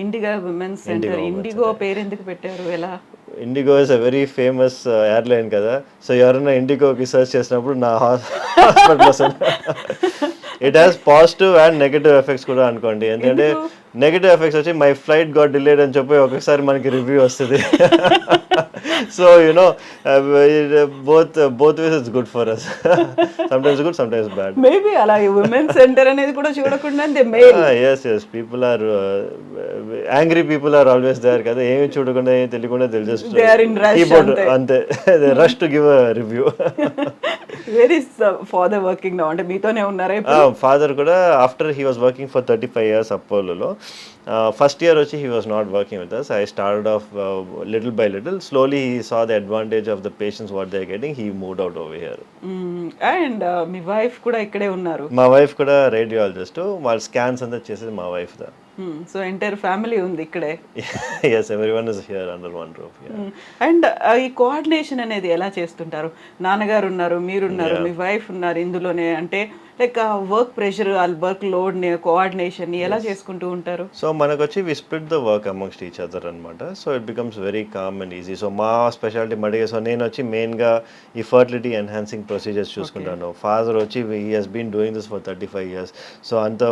IndiGo women's centre. IndiGo women's IndiGo పేరు ఎందుకు పెట్టారు? ఎలా? IndiGo is a very famous airline కదా, సో ఎవరైనా ఇండిగోకి సర్చ్ చేసినప్పుడు నా హాస్పిటల్ వస్తుంది. It has positive and negative effects కూడా అనుకోండి. ఎందుకంటే ఎందుకు? నెగటివ్ ఎఫెక్ట్స్ వచ్చి మై ఫ్లైట్ గాట్ డిలేడ్ అని చెప్పి ఒకసారి మనకి రివ్యూ వస్తుంది. So you know both ways it's good for us. Sometimes good, sometimes bad. Maybe అలా విమెన్స్ సెంటర్ అనేది కూడా చూడకుండా the mail. Yes people are angry people are always there కదా, ఏమి చూడకుండా ఏమి తెలియకుండా దిల్ just they are in rush keyboard అంతే. అంతే, rush to give a review. Where is father working now? అంటే మీతోనే ఉన్నారా ఇప్పుడు? ఫాదర్ కూడా after he was working for 35 years అపోలోలో. ఫస్ట్ ఇయర్ వచ్చి he was not working with us. I started off little by little, slowly he saw the advantage of the patients what they are getting, he moved out over here. And మీ wife కూడా ఇక్కడే ఉన్నారు. మా wife కూడా radiologist, వాళ్ళ scans అంతా చేసేది మా వైఫ్ దా. సో ఎంటైర్ ఫ్యామిలీ ఉంది ఇక్కడే. Yes everyone is here under one roof. And ఈ కోఆర్డినేషన్ అనేది ఎలా చేస్తుంటారు? నాన్నగారు ఉన్నారు, మీరున్నారు, మీ వైఫ్ ఉన్నారు ఇందులోనే. అంటే లైక్ వర్క్ ప్రెషర్, ఆ వర్క్ లోడ్ కోఆర్డినేషన్ ఎలా చేసుకుంటూ ఉంటారు? సో మనకు వచ్చి we split the work amongst each other అనమాట. So it becomes very calm and easy. So మా స్పెషాలిటీ మడిగే, సో నేను వచ్చి మెయిన్గా ఈ ఫర్టిలిటీ ఎన్హాన్సింగ్ ప్రొసీజర్స్ చూసుకుంటాను. ఫాదర్ వచ్చి he has been doing this for 35 years. So అంత